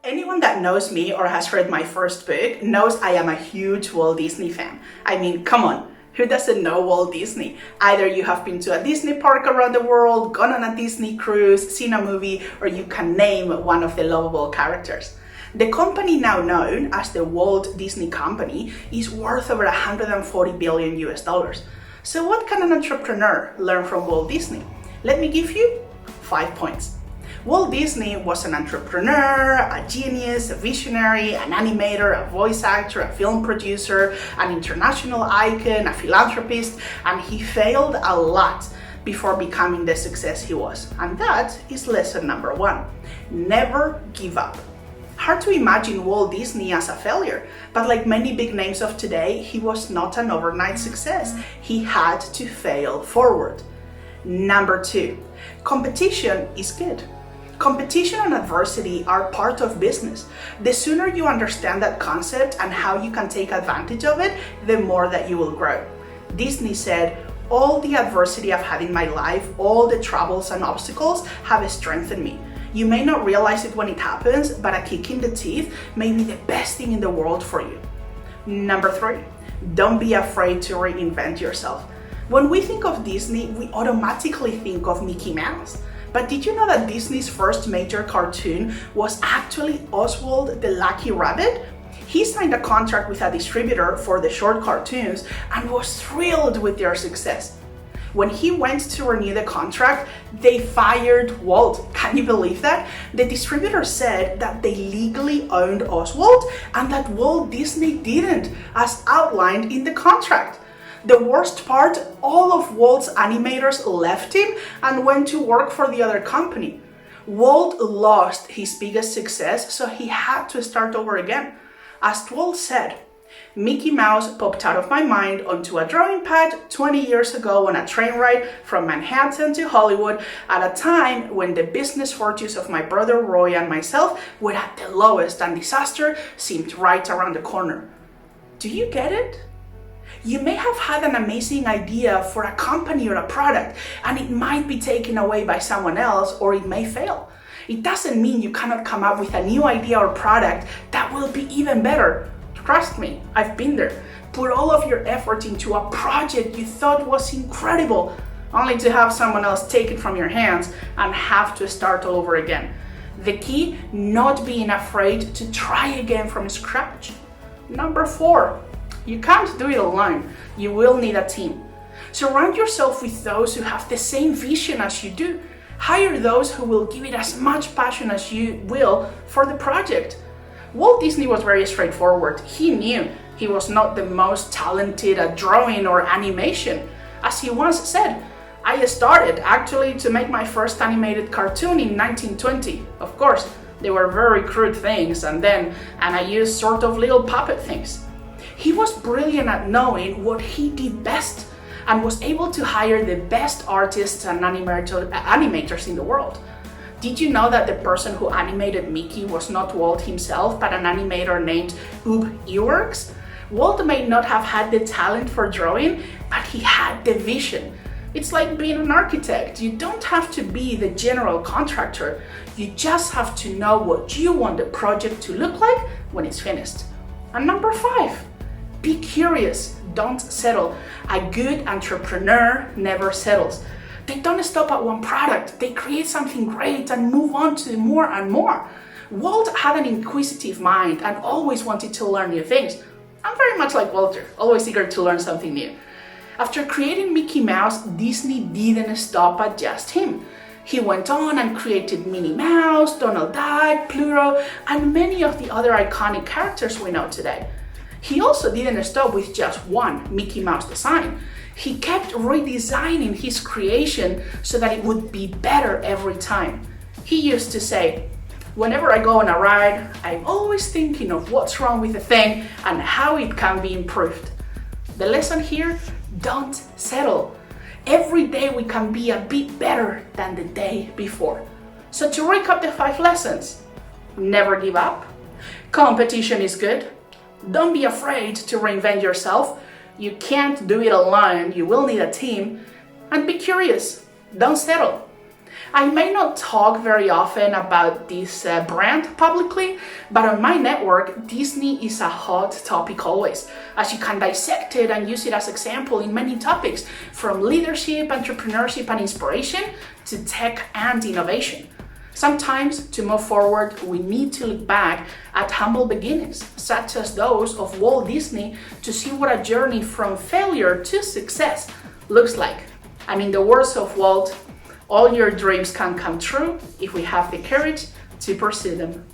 Anyone that knows me or has read my first book knows I am a huge Walt Disney fan. I mean, come on, who doesn't know Walt Disney? Either you have been to a Disney park around the world, gone on a Disney cruise, seen a movie, or you can name one of the lovable characters. The company now known as the Walt Disney Company is worth over 140 billion US dollars. So what can an entrepreneur learn from Walt Disney? Let me give you 5 points. Walt Disney was an entrepreneur, a genius, a visionary, an animator, a voice actor, a film producer, an international icon, a philanthropist, and he failed a lot before becoming the success he was. And that is lesson number 1. Never give up. Hard to imagine Walt Disney as a failure, but like many big names of today, he was not an overnight success. He had to fail forward. Number 2, competition is good. Competition and adversity are part of business. The sooner you understand that concept and how you can take advantage of it, the more that you will grow. Disney said, "All the adversity I've had in my life, all the troubles and obstacles have strengthened me." You may not realize it when it happens, but a kick in the teeth may be the best thing in the world for you. Number 3, don't be afraid to reinvent yourself. When we think of Disney, we automatically think of Mickey Mouse. But did you know that Disney's first major cartoon was actually Oswald the Lucky Rabbit? He signed a contract with a distributor for the short cartoons and was thrilled with their success. When he went to renew the contract, they fired Walt. Can you believe that? The distributor said that they legally owned Oswald and that Walt Disney didn't, as outlined in the contract. The worst part, all of Walt's animators left him and went to work for the other company. Walt lost his biggest success, so he had to start over again. As Walt said, "Mickey Mouse popped out of my mind onto a drawing pad 20 years ago on a train ride from Manhattan to Hollywood at a time when the business fortunes of my brother Roy and myself were at the lowest and disaster seemed right around the corner." Do you get it? You may have had an amazing idea for a company or a product, and it might be taken away by someone else, or it may fail. It doesn't mean you cannot come up with a new idea or product that will be even better. Trust me, I've been there. Put all of your effort into a project you thought was incredible, only to have someone else take it from your hands and have to start all over again. The key, not being afraid to try again from scratch. Number 4, you can't do it alone. You will need a team. Surround yourself with those who have the same vision as you do. Hire those who will give it as much passion as you will for the project. Walt Disney was very straightforward. He knew he was not the most talented at drawing or animation. As he once said, "I started actually to make my first animated cartoon in 1920. Of course, they were very crude things and I used sort of little puppet things." He was brilliant at knowing what he did best and was able to hire the best artists and animators in the world. Did you know that the person who animated Mickey was not Walt himself, but an animator named Ub Iwerks? Walt may not have had the talent for drawing, but he had the vision. It's like being an architect. You don't have to be the general contractor. You just have to know what you want the project to look like when it's finished. And number 5, be curious, don't settle. A good entrepreneur never settles. They don't stop at one product. They create something great and move on to more and more. Walt had an inquisitive mind and always wanted to learn new things. I'm very much like Walter, always eager to learn something new. After creating Mickey Mouse, Disney didn't stop at just him. He went on and created Minnie Mouse, Donald Duck, Pluto, and many of the other iconic characters we know today. He also didn't stop with just one Mickey Mouse design. He kept redesigning his creation so that it would be better every time. He used to say, "Whenever I go on a ride, I'm always thinking of what's wrong with the thing and how it can be improved." The lesson here, don't settle. Every day we can be a bit better than the day before. So to recap the 5 lessons, never give up. Competition is good. Don't be afraid to reinvent yourself. You can't do it alone. You will need a team. And be curious. Don't settle. I may not talk very often about this brand publicly, but on my network, Disney is a hot topic always, as you can dissect it and use it as example in many topics, from leadership, entrepreneurship, and inspiration to tech and innovation. Sometimes, to move forward, we need to look back at humble beginnings, such as those of Walt Disney, to see what a journey from failure to success looks like. And in the words of Walt, all your dreams can come true if we have the courage to pursue them.